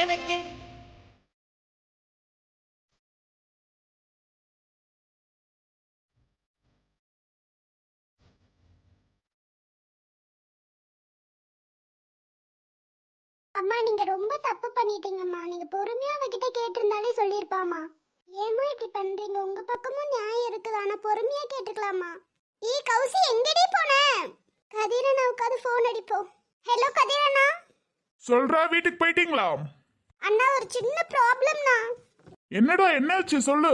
எனக்கு. அம்மா நீங்க ரொம்ப தப்பு பண்ணிட்டீங்கம்மா. நீங்க பொறுமையா அவகிட்ட கேட்டிருந்தாலே சொல்லிருப்பாமா. ஏமா இப்படி பண்றீங்க? உங்க பக்கமும் நியாயம் இருக்குது, ஆனா பொறுமையா கேட்டுக்கலாமா. கௌசி எங்கடி போன? கதிரனா உட்காந்து போன் அடிப்போம். ஹலோ கதிரனா. சொல்றா, வீட்டுக்கு போயிட்டீங்களா? அண்ணா ஒரு சின்ன ப்ராப்ளம்னா. என்னடா என்னாச்சு சொல்லு.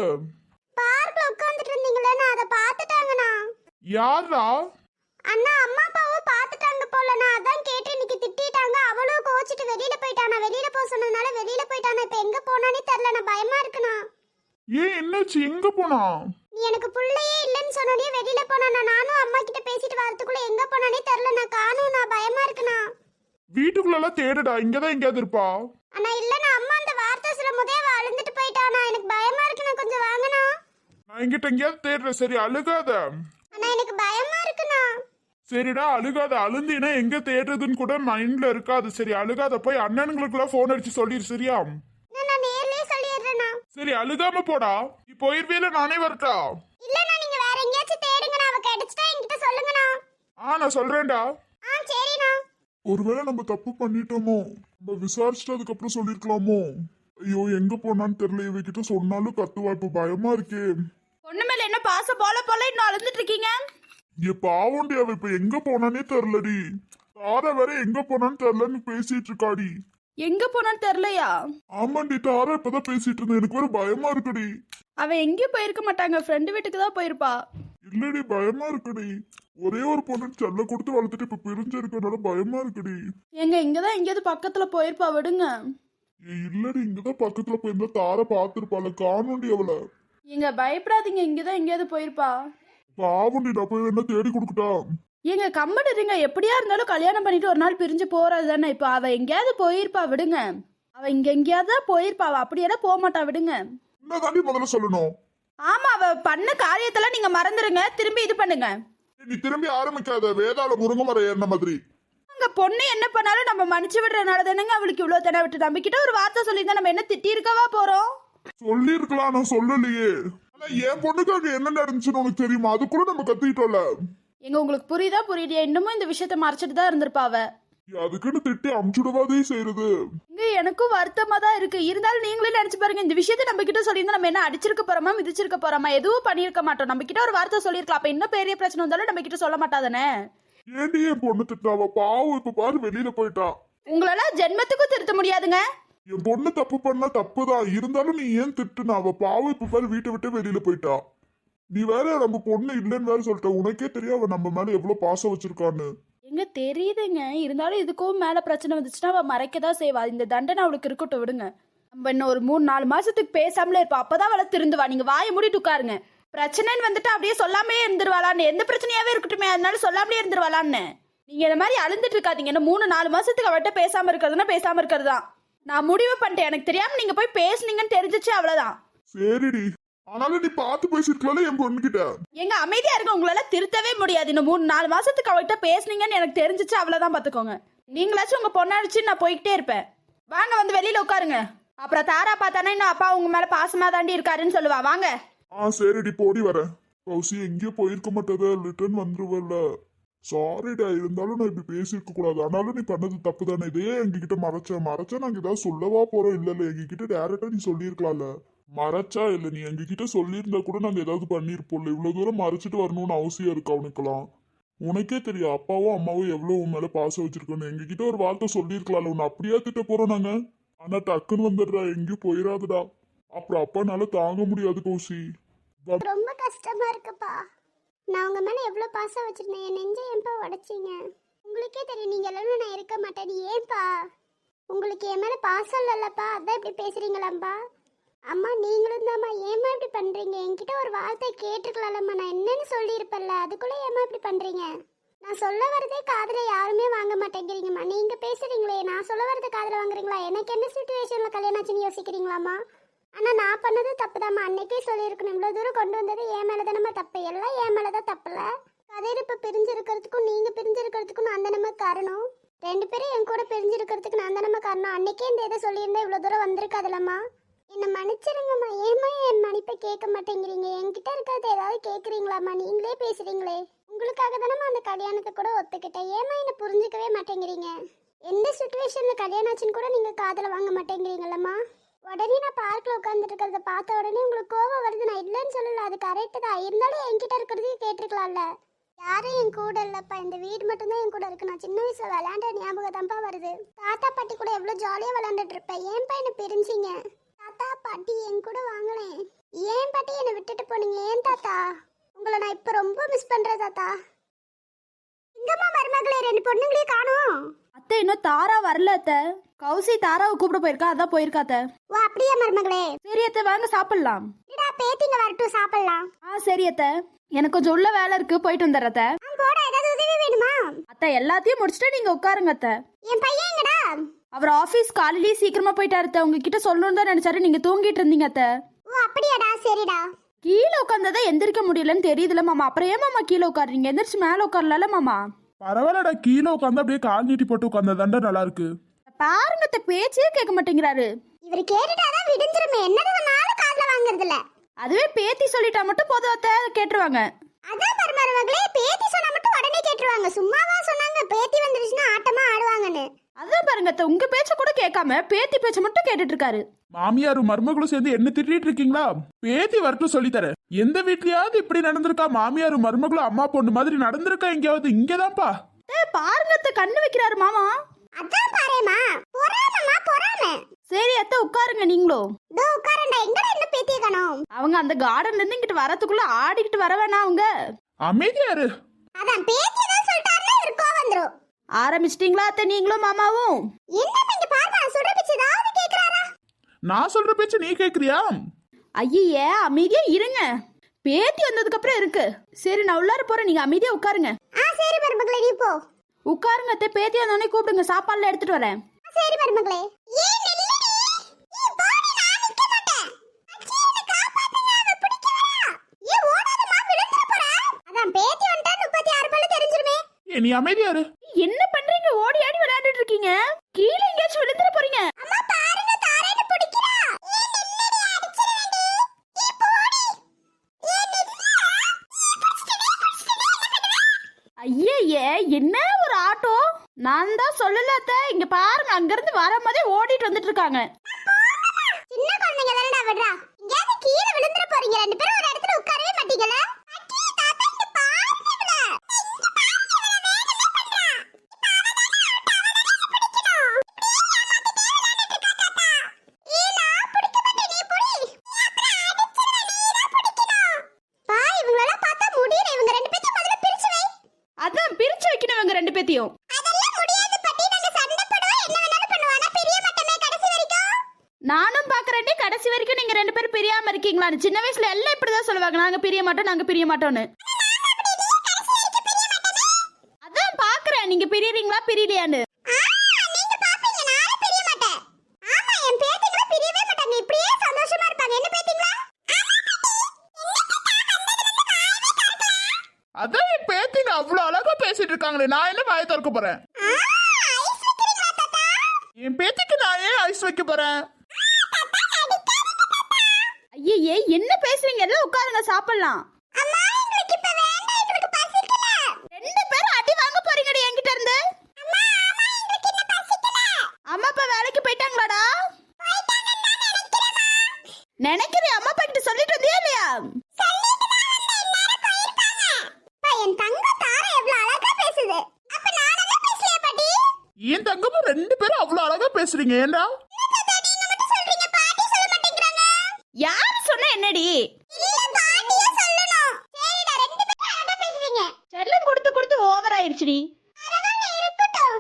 பார்க்ல உட்கார்ந்துட்டு இருந்தீங்களே, நான் அதை பார்த்துட்டாங்கண்ணா. யாரா? அண்ணா அம்மா அப்பாவும் பார்த்துட்டாங்க போலண்ணா. அதான் கேட்டு இன்னைக்கு திட்டிட்டாங்க. அவளும் கோச்சிட்டு வெளியில போயிட்டானா. வெளியில போக சொன்னதுனால வெளியில போயிட்டானா. இப்ப எங்க போனானே தெரியல. நான் பயமா இருக்குண்ணா. ஏன் என்னாச்சு? எங்க போனா? நீ எனக்கு புள்ளையே இல்லன்னு சொன்னோடே வெளியில போனானா. நானும் அம்மா கிட்ட பேசிட்டு வரதுக்குள்ள எங்க போனானே தெரியல. நான் காணும். நான் பயமா இருக்குண்ணா. வீட்டுக்குள்ளலாம் தேடுடா, இங்கதான் எங்கேயாவது இருப்பா. அண்ணா இல்லண்ணா, அம்மா அந்த வார்த்தை சொல்லும் போதே அவ அழுந்துட்டு போயிட்டானா. எனக்கு பயமா இருக்குண்ணா, கொஞ்சம் வாங்கண்ணா. நான் இங்கிட்ட எங்கேயாவது தேடுறேன், சரி அழுகாத. அண்ணா எனக்கு பயமா இருக்குண்ணா. சரிடா அழுகாத. அழுந்தினா எங்க தேடுறதுன்னு கூட மைண்ட்ல இருக்காது. சரி அழுகாத, போய் அண்ணனுங்களுக்குலாம் போன் அடிச்சு சொல்லிடு, சரியா? நான் நேர்லயே சொல்லிடுறேண்ணா. சரி அழுகாம போடா. நீ போயிருவேல, நானே வரட்டா? இல்லண்ணா நீங்க வேற எங்கேயாச்சும் தேடுங்கண்ணா. அவ கிடைச்சிட்டா என்கிட்ட சொல்லுங்கண்ணா. நான் சொல்றேன்டா. சரிண்ணா. ஒருவேளை நம்ம தப்பு பண்ணிட்டோமோ? நம்ம விசாரிச்சுட்டு அதுக்கப்புறம் சொல்லிருக்கலாமோ? ஐயோ எங்க போனான்னு தெரியல. இவகிட்ட சொன்னாலும் கத்துவா. இப்ப பயமா இருக்கே. பொண்ணு மேல என்ன பாசம் போல போல இன்னும் அழுந்துட்டு இருக்கீங்க? பாவண்டி, அவ இப்ப எங்க போனானே தெரியலடி. தாரா வேற எங்க போனான்னு தெரியலன்னு பேசிட்டு இருக்காடி. எங்க போனான்னு தெரியலையா? ஆமாண்டி, தாரா இப்பதான் பேசிட்டு இருந்தேன். எனக்கு வேற பயமா இருக்குடி. அவ எங்கேயும் போயிருக்க மாட்டாங்க, ஃப்ரெண்டு வீட்டுக்கு தான் போயிருப்பா. இல்லடி பயமா இருக்குடி. ஒரே ஒரு பொண்ணு செல்ல கொடுத்து வளர்த்துட்டு இப்ப பிரிஞ்சு இருக்கனால பயமா இருக்குடி. எங்க இங்கதான் எங்கேயாவது பக்கத்துல போயிருப்பா, விடுங்க. இல்லடி, இங்கதான் பக்கத்துல போயிருந்தா தாரா பாத்துருப்பாள். காணோண்டி அவளை. எங்க பயப்படாதீங்க, இங்கதான் எங்கேயாவது போயிருப்பா. பாவண்டி, நான் போய் என்ன தேடி கொடுக்கட்டா? எங்க கம்மடுறீங்க, எப்படியா இருந்தாலும் கல்யாணம் பண்ணிட்டு ஒரு நாள் பிரிஞ்சு போறது தானே. இப்ப அவ எங்கேயாவது போயிருப்பா, விடுங்க. அவ இங்க எங்கேயாவது போயிருப்பா, அவ அப்படியெல்லாம் போக மாட்டா, விடுங்க. என்ன தாண்டி முதல்ல சொல்லணும்? ஆமா, அவ பண்ண காரியத்தெல்லாம் நீங்க மறந்துடுங்க, திரும்பி இது பண்ணுங்க. நீ திரும்பி ஆரம்பிக்காத, வேதாள முருங்க மரம் ஏறின மாதிரி. உங்க பொண்ணு என்ன பண்ணாலும் நம்ம மன்னிச்சு விடுறதுனால தானேங்க அவளுக்கு இவ்வளவு தானே விட்டு. நம்ம கிட்ட ஒரு வார்த்தை சொல்லியிருந்தா நம்ம என்ன திட்டி இருக்கவா போறோம்? சொல்லி இருக்கலாம், நான் சொல்லலையே. ஆனா என் பொண்ணுக்காக என்ன நடந்துச்சுன்னு உனக்கு தெரியுமா? அது கூட நம்ம கத்திட்டோம்ல. எங்க உங்களுக்கு புரியுதா புரியுதியா? இன்னமும் இந்த விஷயத்த மறைச்சிட்டு தான் இருந்திருப்பா அவ. அதுக்குன்னு திட்டி அமுச்சுடவாதே செய்யறது. இங்க எனக்கும் வருத்தமா தான் இருக்கு. இருந்தாலும் நீங்களே நினைச்சு பாருங்க, இந்த விஷயத்த நம்ம கிட்ட சொல்லியிருந்தா நம்ம என்ன அடிச்சிருக்க போறோமா, மிதிச்சிருக்க போறோமா? எதுவும் பண்ணிருக்க மாட்டோம். நம்ம கிட்ட ஒரு வார்த்தை சொல்லிருக்கலாம். அப்ப இன்னும் பெரிய பிரச்சனை வந்தாலும் நம்ம கிட்ட சொல்ல மாட்டாதானே. ஏண்டி என் பொண்ணு திட்டாவ? பாவம், இப்ப பாரு வெளியில போயிட்டா. உங்களெல்லாம் ஜென்மத்துக்கும் திருத்த முடியாதுங்க. என் பொண்ணு தப்பு பண்ணா தப்புதான், இருந்தாலும் நீ ஏன் திட்டுனா? அவ பாவம் இப்ப பாரு வீட்டை விட்டு வெளியில போயிட்டா. நீ வேற நம்ம பொண்ணு இல்லைன்னு வேற சொல்லிட்ட. உனக்கே தெரியும் அவ நம்ம மேல எவ்வளவு பாசம் வச்சிருக்கான்னு. எங்க தெரியுதுங்க, இருந்தாலும் இதுக்கும் மேல பிரச்சனை வந்துச்சுன்னா அவ மறைக்கதான் செய்வா. இந்த தண்டனை அவளுக்கு இருக்கட்டும், விடுங்க. நம்ம இன்னும் ஒரு 3-4 மாசத்துக்கு பேசாமலே இருப்போம். அப்பதான் அவளை திருந்துவா. நீங்க வாயை மூடிட்டு உட்காருங்க. பிரச்சனைன்னு வந்துட்டு அப்படியே சொல்லாமே இருந்துருவாளான்னு, எந்த பிரச்சனையாவே இருக்கட்டுமே அதனால சொல்லாமலே இருந்துருவாளான்னு. நீங்க இந்த மாதிரி அழுந்துட்டு இருக்காதீங்க. இன்னும் 3-4 மாசத்துக்கு அவட்ட பேசாம இருக்கிறதுனா பேசாம இருக்கிறதுதான். நான் முடிவு பண்ணிட்டேன். எனக்கு தெரியாம நீங்க போய் பேசுனீங்கன்னு தெரிஞ்சிச்சு, அவ்வளவுதான். சரிடி, ஆனாலும் நீ பார்த்து பேசிருக்கல என் பொண்ணு கிட்ட. எங்க அமைதியா இருக்க, உங்களால திருத்தவே முடியாது. இன்னும் 3-4 மாசத்துக்கு அவட்ட பேசுனீங்கன்னு எனக்கு தெரிஞ்சிச்சு, அவ்வளவுதான். பாத்துக்கோங்க. நீங்களாச்சும் உங்க பொண்ணாடிச்சு நான் போய்கிட்டே இருப்பேன். வாங்க வந்து வெளியில உட்காருங்க. அப்புறம் தாரா பார்த்தானே இன்னும் அப்பா உங்க மேல பாசமா தாண்டி இருக்காருன்னு சொல்லுவா. வாங்க. சரிடி, போடி வரேன். கௌசி எங்கேயோ போயிருக்க மாட்டேத, ரிட்டர்ன் வந்துருவல்ல. சாரிடா, இருந்தாலும் நான் இப்படி பேசிருக்க கூடாது. ஆனாலும் நீ பண்ணது தப்பு தானே. இதே எங்ககிட்ட மறைச்சா நாங்க ஏதாவது சொல்லவா போறோம்? இல்ல எங்ககிட்ட டேரக்டா நீ சொல்லிருக்கலாம்ல. மறைச்சா இல்ல, நீ எங்ககிட்ட சொல்லியிருந்தா கூட நாங்க ஏதாவது பண்ணிருப்போம்ல. இவ்வளவு தூரம் மறைச்சிட்டு வரணும்னு அவசியம் இருக்கு அவனுக்கெல்லாம்? உனக்கே தெரியும் அப்பாவும் அம்மாவும் எவ்வளவு உன் மேல பாசம் வச்சிருக்கோன்னு. எங்ககிட்ட ஒரு வார்த்தை சொல்லிருக்கலாம்ல. உன்னை அப்படியா திட்ட போறோம் நாங்க? ஆனா டக்குன்னு வந்துடுறா, எங்கேயும் போயிடாதுடா. அப்புறம் அப்பானால தாங்க முடியாது கௌசி. ரொம்ப கஷ்டமா இருக்குப்பா. நான் உங்க மேல எவ்வளவு பாசம் வச்சிருந்தேன். என் நெஞ்சை ஏன்பா உடைச்சிங்க? உங்களுக்கே தெரியும் நீங்க எல்லாரும் நான் இருக்க மாட்டேன். ஏன்பா? உங்களுக்கு என் மேல பாசம் இல்லல்லப்பா, அதான் இப்படி பேசுறீங்களாம்பா? அம்மா நீங்களும் தாம்மா, ஏமா இப்படி பண்றீங்க? என்கிட்ட ஒரு வார்த்தை கேட்டுக்கலாம்மா, நான் என்னன்னு சொல்லியிருப்பேன்ல. அதுக்குள்ள ஏமா இப்படி பண்றீங்க? நான் சொல்ல வரதே காதுல யாருமே வாங்க மாட்டேங்கிறீங்கம்மா. நீங்க பேசுறீங்களே, நான் சொல்ல வரது காதுல வாங்குறீங்களா? எனக்கு என்ன சிச்சுவேஷன்ல கல்யாணம் ஆச்சுன்னு யோசிக்கிறீங்களாம்மா? ஆனா நான் பண்ணது தப்புதாம்மா. அன்னைக்கே சொல்லியிருக்கணும். இவ்வளவு தூரம் கொண்டு வந்தது என் மேலதானம்மா தப்பு. எல்லாம் என் மேலதான் தப்புல. கதையில இப்ப பிரிஞ்சிருக்கிறதுக்கும் நீங்க பிரிஞ்சிருக்கிறதுக்கும் நான் தானம்மா காரணம். 2 பேரும் என் கூட பிரிஞ்சிருக்கிறதுக்கு நான் தானம்மா காரணம். அன்னைக்கே இந்த இதை சொல்லியிருந்தா இவ்வளோ தூரம் வந்திருக்காதுல்லம்மா. என்னை மன்னிச்சிருங்கம்மா. ஏம்மா என் மன்னிப்பை கேட்க மாட்டேங்கிறீங்க? என்கிட்ட இருக்கிறத ஏதாவது கேட்குறீங்களாம்மா? நீங்களே பேசுறீங்களே. உங்களுக்காக தானம்மா அந்த கல்யாணத்தை கூட ஒத்துக்கிட்டேன். ஏம்மா என்னை புரிஞ்சுக்கவே மாட்டேங்கிறீங்க? எந்த சுச்சுவேஷனில் கல்யாணம் ஆச்சுன்னு கூட நீங்கள் காதில் வாங்க மாட்டேங்கிறீங்களம்மா? உடனே நான் பார்க்கில் உட்காந்துட்டு இருக்கிறத பார்த்த உடனே உங்களுக்கு கோவம் வருது. நான் இல்லைன்னு சொல்லல, அது கரெக்டு தான். இருந்தாலும் என்கிட்ட இருக்கிறதையும் கேட்டிருக்கலாம்ல. யாரும் என் கூட இல்லைப்பா. இந்த வீடு மட்டும்தான் என் கூட இருக்கு. நான் சின்ன வயசுல விளையாண்ட ஞாபகம் தான்ப்பா வருது. தாத்தா பாட்டி கூட எவ்வளோ ஜாலியாக விளையாண்டுட்டு இருப்பேன். ஏன்பா என்னை பிரிஞ்சிங்க? தாத்தா பாட்டி என் கூட வாங்களேன். ஏன் பாட்டி என்னை விட்டுட்டு போனீங்க? ஏன் தாத்தா? உங்களை நான் இப்போ ரொம்ப மிஸ் பண்ணுறேன் தாத்தா. எங்கம்மா மருமகளே? 2 பொண்ணுங்களையும் காணோம். அத்தை இன்னும் தாரா வரல அத்தை. கௌசி தாராவை கூப்பிட போயிருக்கா, அதான் போயிருக்கா அத்தை. ஓ அப்படியே மருமகளே. சரி அத்தை, வாங்க சாப்பிடலாம். இடா பேத்திங்க வரட்டும் சாப்பிடலாம். சரி அத்தை, எனக்கு கொஞ்சம் உள்ள வேலை இருக்கு, போயிட்டு வந்துடுறேன் அத்தை. போட ஏதாவது உதவி வேணுமா? அத்தை எல்லாத்தையும் முடிச்சுட்டு நீங்க உட்காருங்க அத்தை. என் பையன் எங்கடா? அவர் ஆபீஸ் காலையிலேயே சீக்கிரமா போயிட்டாரு அத்தை. உங்ககிட்ட சொல்லணும்னு தான் நினைச்சாரு, நீங்க தூங்கிட்டு இருந்தீங்க அத்தை. ஓ அப்படியாடா, சரிடா. கீழே உட்காந்ததான் எந்திரிக்க முடியலன்னு தெரியுதுல மாமா. அப்புறம் ஏன் மாமா கீழே உட்காருறீங்க? எந்திரிச்சு மேல உட்காரல மாமா. பரவாயில்லடா, கீழே உட்காந்து அப்படியே கால் நீட்டி போட்டு உட்காந்ததாண்டா நல்லா இருக்கு. பாருங்க அத்தை, பேச்சே கேட்க மாட்டேங்கிறாரு. இவர் கேட்டுட்டாதான் விடுஞ்சிருமே. என்னது நானும் காதுல வாங்குறது இல்ல. அதுவே பேத்தி சொல்லிட்டா மட்டும் போதும் அத்தை, கேட்டுருவாங்க. அதான் மருமகளே, பேத்தி சொன்னா மட்டும் உடனே கேட்டுருவாங்க. சும்மாவா சொன்னாங்க பேத்தி வந்துருச்சுன்னா ஆட்டமா ஆடுவாங்கன்னு? அதான் பாருங்க அத்தை, உங்க பேச்ச கூட கேட்காம பேத்தி பேச்ச மட்டும் கேட்டுட்டு இருக்காரு. மாமியாரும் மருமகளும் சேர்ந்து என்ன திட்டிட்டு இருக்கீங்களா? பேத்தி வரட்டும் சொல்லித்தரேன். எந்த வீட்லயாவது இப்படி நடந்திருக்கா? மாமியாரும் மருமகளும் அம்மா பொண்ணு மாதிரி நடந்திருக்கா எங்கேயாவது? இங்கதான்ப்பா. பாருங்க அத்தை, கண்ணு வைக்கிறாரு மாமா. அதான் பாரேமா, பொறாமமா பொறாம. சரி அத்தை, உட்காருங்க நீங்களும். தோ உட்காரண்டா. எங்கடா என்ன பேத்திய காணோம்? அவங்க அந்த கார்டன்ல இருந்து இங்கிட்டு வரதுக்குள்ள ஆடிக்கிட்டு வர வேணா அவங்க. அமைதியாரு. அதான் பேத்தி தான் சொல்லிட்டாருன்னா இருக்கோ வந்துரும். ஆரம்பிச்சிட்டீங்களா அத்தை நீங்களும் மாமாவும்? என்ன இங்க பாருமா, சொல்ற பேச்சு ஏதாவது கேக்குறாரா? நான் சொல்ற பேச்சு நீ கேக்குறியா? ஐயே அமைதியா இருங்க, பேத்தி வந்ததுக்கு அப்புறம் இருக்கு. சரி நான் உள்ளார போறேன், நீங்க அமைதியா உட்காருங்க. சரி மருமகளே, நீ போ. உட்காருங்க அத்தை, பேத்தி வந்தோடனே கூப்பிடுங்க, சாப்பாடுல எடுத்துட்டு வரேன். சரி மருமகளே. ஏன் நில்லடி? நீ போடி, நான் நிக்க மாட்டேன். அச்சி என்ன காப்பாத்துங்க, அவ பிடிக்கறா. ஏன் ஓடாதமா, விழுந்துற போற? அதான் பேத்தி வந்தா 36 பல்லு தெரிஞ்சிருமே. நீ அமைதியாரு. என்ன பண்றீங்க? ஓடி ஆடி விளையாண்டுட்டு இருக்கீங்க. கீழே எங்கேயாச்சும் விழுந்துற போறீங்க. அம்மா பாருங்க, தாரேன்னு பிடிக்கிறா. ஏன் நில்லடி, அடிச்சிரேன்டி. நீ போடி. ஏன் நில்லா? ஐயே என்ன ஒரு ஆட்டோ! நான் தான் சொல்லல அத்தை, இங்க பாருங்க, அங்க இருந்து வரும்போதே ஓடிட்டு வந்துட்டு இருக்காங்க. சின்ன குழந்தைங்க தானடா, விடுறா. எங்கயாவது கீழே விழுந்துற போறீங்க. 2 பேரும் ஒரு இடத்துல உட்காரவே மாட்டீங்களா? அக்கி தாத்தா இங்க பாருங்க இவள. இங்க பாருங்க இவள, வேகமா பண்றா. இப்ப அவதானே பிடிக்கணும். நான் பிடிக்க மாட்டேன், நீ புடி. பா, இவங்களெல்லாம் பார்த்தா முடியல. இவங்க 2 பேத்தையும் முதல்ல பிரிச்சு வை. அதான் பிரிச்சு வைக்கணும் இவங்க 2 பேத்தையும். அதெல்லாம் முடியாது பாட்டி. நாங்க சண்டை போடுவோம், என்ன வேணாலும் பண்ணுவோம். ஆனா பிரிய மாட்டோமே கடைசி வரைக்கும். நானும் பாக்குறேன், கடைசி வரைக்கும் நீங்க 2 பேரும் பிரியாம இருக்கீங்களான்னு. சின்ன வயசுல எல்லாம் இப்படிதான் சொல்லுவாங்க, நாங்க பிரிய மாட்டோம், நாங்க பிரிய மாட்டோம்னு. அதான் பாக்குறேன், நீங்க பிரியறீங்களா பிரியலையான்னு. நீங்க பாப்பீங்க, நானே பிரிய மாட்டேன். ஆமா, என் பேத்திங்களா பிரியவே மாட்டாங்க. இப்படியே சந்தோஷமா இருப்பாங்க. என்ன பேத்திங்களா? அதான் என் பேத்திங்க அவ்வளவு அழகா பேசிட்டு இருக்காங்களே, நான் என்ன வாயை திறக்க போறேன்? ஐஸ் வைக்கிறீங்களா தாத்தா? என் பேத்திக்கு நான் ஏன் ஐஸ் வைக்க போறேன்? ஐயே என்ன பேசுறீங்க? எல்லாம் உட்காருங்க, சாப்பிடலாம். அம்மா, எங்களுக்கு இப்ப வேண்டாம். எங்களுக்கு பசிக்கல. 2 பேரும் அடி வாங்க போறீங்கடி என்கிட்ட இருந்து. அம்மா, ஆமா, எங்களுக்கு இன்னும் பசிக்கல. அம்மா அப்பா வேலைக்கு போயிட்டாங்களாடா? போயிட்டாங்கன்னு தான் நினைக்கிறேம்மா. நினைக்கிறேன், அம்மா அப்பா கிட்ட சொல்லிட்டு வந்தியா இல்லையா? சொல்லிட்டு தான் வந்தேன். எல்லாரும் போயிருப்பாங்க. அப்பா, என் தங்கம் தாரா எவ்வளவு அழகா பேசுது. அப்ப நானே பேசலையா பாட்டி? என் தங்கமும் 2 பேரும் அவ்வளவு அழகா பேசுறீங்க. ஏண்டா தாத்தா, நீங்க மட்டும் சொல்றீங்க, பாட்டி சொல்ல மாட்டேங்கிறாங்க. யாரு சொன்ன என்னடி? இல்ல, பாட்டியே சொல்லணும். சரிடா, 2 பேரும் அழகா பேசுறீங்க. செல்லம் கொடுத்து கொடுத்து ஓவர் ஆயிருச்சுடி. பரவாயில்ல, இருக்கட்டும்.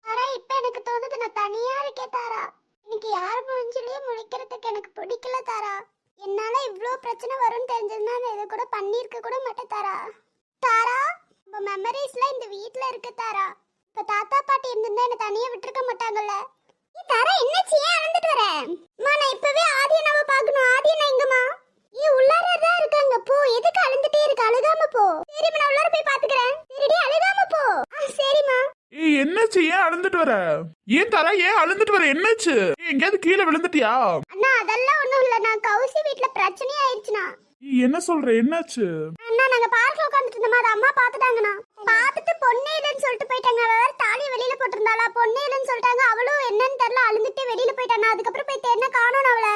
ஆனா இப்ப எனக்கு தோணுது, நான் தனியா இருக்கேன் தாரா. இன்னைக்கு யார் மூஞ்சிலேயே முழிக்கிறதுக்கு எனக்கு பிடிக்கல தாரா. என்னால இவ்ளோ பிரச்சனை வரும்னு தெரிஞ்சதுன்னா நான் இதை கூட பண்ணிருக்க கூட மாட்டேன் தாரா. தாரா, நம்ம மெமரிஸ்ல இந்த வீட்ல இருக்கு தாரா. இப்ப தாத்தா பாட்டி இருந்திருந்தா என்ன தனியா விட்டுருக்க மாட்டாங்கல்ல. தாரா என்னாச்சு, ஏன் அழுந்துட்டு வர? அம்மா நான் இப்பவே ஆதியனாவை பார்க்கணும். ஆதியனா எங்கம்மா? உள்ளார தான் இருக்காங்க. போ, எதுக்கு அழுந்துட்டே இருக்க? அழுகாம போ. சரிம்மா, நான் உள்ளார போய் பாத்துக்கிறேன். சரிடி, அழுகாம போ. சரிம்மா. ஏய் என்னாச்சு, ஏன் அழுந்துட்டு வர? ஏன் தர, ஏன் அழுந்துட்டு வர? என்னாச்சு? எங்கேயாவது கீழே விழுந்துட்டியா? அண்ணா அதெல்லாம் ஒண்ணும் இல்ல. நான் கௌசி வீட்ல பிரச்சனை ஆயிடுச்சுனா. என்ன சொல்ற, என்னாச்சு? அண்ணா நாங்க பார்க்ல உட்கார்ந்துட்டு இருந்தோம். அத அம்மா பாத்துட்டாங்கண்ணா. பார்த்துட்டு பொண்ணே இல்லைன்னு சொல்லிட்டு போயிட்டாங்க. அவ வேற தாலியை வெளியில போட்டிருந்தாளா, பொண்ணே இல்லைன்னு சொல்லிட்டாங்க. அவளும் என்னன்னு தெரியல, அழுந்துட்டு வெளியில போயிட்டானா. அதுக்கப்புறம் போய் தேடினா காணோம் அவள.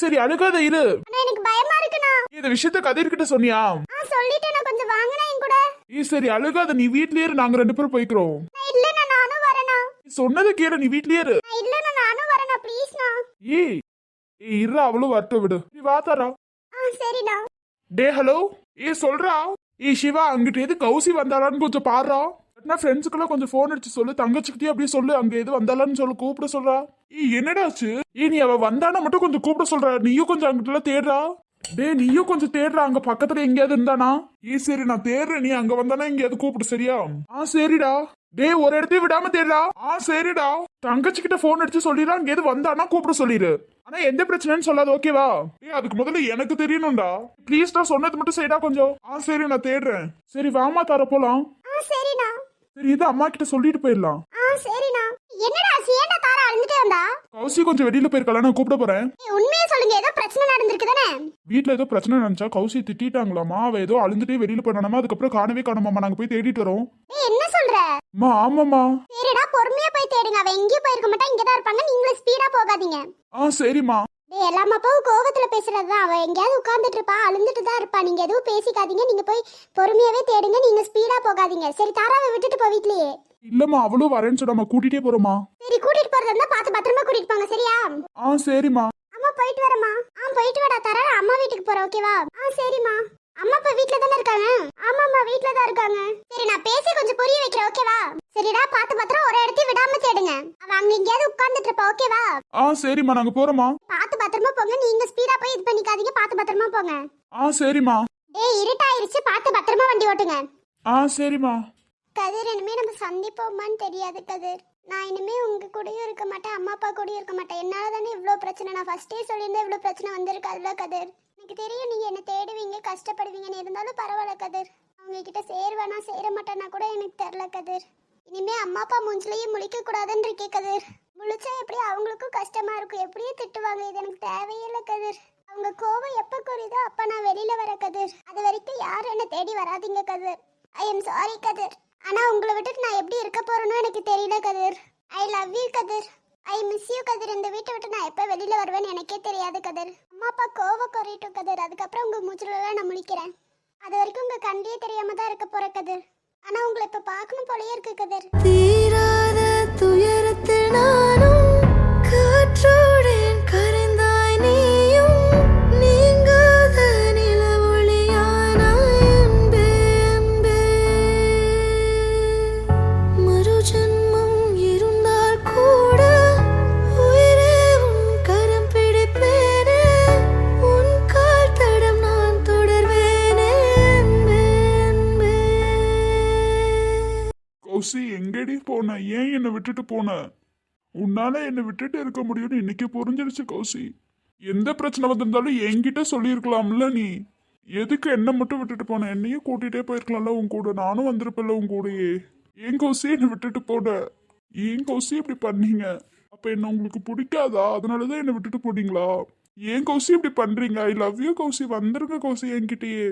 சரி அழுகாத இரு. அண்ணா எனக்கு பயமா இருக்குண்ணா. இந்த விஷயத்த கதிர்கிட்ட சொன்னியா? சொல்லிட்டேன். நான் கொஞ்சம் வாங்கினா என் கூட. சரி அழுகாத, நீ வீட்லயே இரு, நாங்க 2 பேரும் போய்க்கிறோம். இல்லண்ணா நானும் வரேனா. சொன்னதை கேளு, நீ வீட்லயே இரு. இல்லண்ணா நானும் வரேனா, ப்ளீஸ்ண்ணா. ஏய் இரு, அவளும் வரட்டும், விடு. நீ வா தாரா. சரிண்ணா. டே ஹலோ. சொல்றா. சிவா, அங்கிட்ட எது கௌசி வந்தாளான்னு கொஞ்சம் பாடுறா. ஃப்ரெண்ட்ஸுக்கெல்லாம் கொஞ்சம் போன் அடிச்சு சொல்லு. தங்கச்சிக்கிட்டே அப்படியே சொல்லு, அங்க எது வந்தாலான்னு சொல்லு, கூப்பிட சொல்றா. என்னடாச்சு? நீ அவ வந்தானா மட்டும் கொஞ்சம் கூப்பிட சொல்ற. நீயும் கொஞ்சம் அங்கிட்ட எல்லாம் தேடுறா. டே நீயும் கொஞ்சம் தேடுறா, அங்க பக்கத்துல எங்கேயாவது இருந்தானா? சரி நான் தேடுறேன், நீ அங்க வந்தானா எங்கேயாவது கூப்பிடு, சரியா? சரிடா. டே ஒரு இடத்தையும் விடாம தேடுறா. சரிடா. தங்கச்சி கிட்ட போன் அடிச்சு சொல்லிடா, அங்க எது வந்தானா கூப்பிட சொல்லிடு. ஆனா எந்த பிரச்சனைன்னு சொல்லாது, ஓகேவா? அதுக்கு முதல்ல எனக்கு தெரியணும்டா. ப்ளீஸ் டா, சொன்னது மட்டும் செய்டா கொஞ்சம். சரி நான் தேடுறேன். சரி வாமா தர போலாம். சரிண்ணா. சரி இது அம்மா கிட்ட சொல்லிட்டு போயிடலாம். சரிண்ணா. என்னடா சேண்டா தாரா அழுந்துட்டே வந்தா? கௌசி கொஞ்சம் வெளியில போயிருக்கலாம், நான் கூப்பிட போறேன். உண்மையா சொல்லுங்க, ஏதோ பிரச்சனை நடந்திருக்கு தானே? வீட்டுல ஏதோ பிரச்சனை நினைச்சா கௌசி திட்டாங்களாமா. அவ ஏதோ அழுந்துட்டே வெளியில போனாமா. அதுக்கப்புறம் காணவே காணுமாமா. நாங்க போய் தேடிட்டு வரோம். என்ன சொல்ற? ஆமாமா. சரிடா, பொறுமையா போய் தேடுங்க. அவ எங்கேயும் போயிருக்க மாட்டா, இங்கதான் இருப்பாங்க. நீங்களும் ஸ்பீடா போகாதீங்க. சரிம்மா. எல்லாம் அப்பாவும் கோவத்துல பேசுறதுதான். அவ எங்கேயாவது உட்கார்ந்துட்டு இருப்பா, அழுந்துட்டு தான் இருப்பா. நீங்க எதுவும் பேசிக்காதீங்க. நீங்க போய் பொறுமையாவே தேடுங்க. நீங்க ஸ்பீடா போகாதீங்க. சரி தாராவை விட்டுட்டு போ வீட்லயே. இல்லம்மா, அவளும் வரேன்னு சொன்னாமா, கூட்டிட்டே போறோமா. சரி கூட்டிட்டு போறதா இருந்தா பார்த்து பத்திரமா கூட்டிட்டு போங்க, சரியா? சரிம்மா. அம்மா போயிட்டு வரமா. போயிட்டு வாடா தாரா. அம்மா வீட்டுக்கு போறோம், ஓகேவா? சரிம்மா. அம்மா அப்பா வீட்ல தானே இருக்காங்க? ஆமாம்மா வீட்ல தான் இருக்காங்க. சரி நான் பேசி கொஞ்சம் புரிய வைக்கிறேன், ஓகேவா? சரிடா, பார்த்து பத்திரம் ஒரு இடத்தையும் விடாம தேடுங்க. அவ அங்க எங்கேயாவது உட்கார்ந்துட்டு இருப்பா, ஓகேவா? சரிம்மா, நாங்க போறோமா. பார்த்து பத்திரமா போங்க. நீங்க ஸ்பீடா போய் இது பண்ணிக்காதீங்க. பார்த்து பத்திரமா போங்க. சரிம்மா. இருட்டாயிருச்சு, பார்த்து பத்திரமா வண்டி ஓட்டுங்க. சரிம்மா. கதிர், இனிமே நம்ம சந்திப்போமான்னு தெரியாது கதிர். நான் இனிமே உங்க கூடயும் இருக்க மாட்டேன், அம்மா அப்பா கூடயும் இருக்க மாட்டேன். என்னால தானே இவ்வளோ பிரச்சனை. நான் ஃபர்ஸ்டே சொல்லியிருந்தேன் இவ்வளோ பிரச்சனை வந்திருக்காதுல்ல கதிர். எனக்கு தெரியும் நீங்க என்ன தேடுவீங்க, கஷ்டப்படுவீங்கன்னு. இருந்தாலும் பரவாயில்ல கதிர். அவங்க கிட்ட சேருவேனா சேர மாட்டேன்னா கூட எனக்கு தெரியல கதிர். இனிமே அம்மா அப்பா மூஞ்சிலையும் முழிக்க கூடாதுன்னு இருக்கே கதிர். முழிச்சா எப்படி அவங்களுக்கும் கஷ்டமா இருக்கும். எப்படியும் திட்டுவாங்க. இது எனக்கு தேவையே இல்லை கதிர். அவங்க கோவம் எப்ப குறையுதோ அப்ப நான் வெளியில வர கதிர். அது வரைக்கும் யாரும் என்ன தேடி வராதீங்க கதிர். ஐ எம் சாரி கதிர். ஆனா உங்களை விட்டுட்டு நான் எப்படி இருக்க போறேனோ எனக்கு தெரியல Kathir. I love you Kathir. I miss you Kathir. இந்த வீட்டை விட்டு நான் எப்ப வெளியில வருவேன்னு எனக்கே தெரியாது கதிர். அம்மா அப்பா கோவம் குறையட்டும் கதிர். அதுக்கப்புறம் உங்க மூச்சுலாம் நான் முழிக்கிறேன். அது வரைக்கும் உங்க கண்டியே தெரியாம தான் இருக்க போற கதிர். ஆனா உங்களை இப்ப பார்க்கணும் போலயே இருக்கு கதிர். தீராத துயரத்தில் நானும் காற்றோடேன் கரைந்தாய் நீயும் நீங்காத நிலவொளியானாய் அன்பே அன்பே. மறு ஜென்மம் இருந்தால் கூட உயிரே உன் கரம் பிடிப்பேனே. உன் கால் தடம் நான் தொடர்வேனே அன்பே அன்பே. கௌசி எங்கடி போன? ஏன் என்னை விட்டுட்டு போன? உன்னால என்னை விட்டுட்டு இருக்க முடியும்னு இன்னைக்கு புரிஞ்சிருச்சு கௌசி. எந்த பிரச்சனை வந்திருந்தாலும் என்கிட்ட சொல்லியிருக்கலாம்ல நீ. எதுக்கு என்ன மட்டும் விட்டுட்டு போன? என்னையும் கூட்டிகிட்டே போயிருக்கலாம்ல உன் கூட. நானும் வந்திருப்பேன்ல உன் கூடயே. ஏன் கௌசி என்னை விட்டுட்டு போன? ஏன் கௌசி இப்படி பண்ணீங்க? அப்ப என்ன உங்களுக்கு பிடிக்காதா? அதனாலதான் என்னை விட்டுட்டு போனீங்களா? ஏன் கௌசி இப்படி பண்றீங்க? I love you Kousi. வந்துருங்க கௌசி என்கிட்டயே.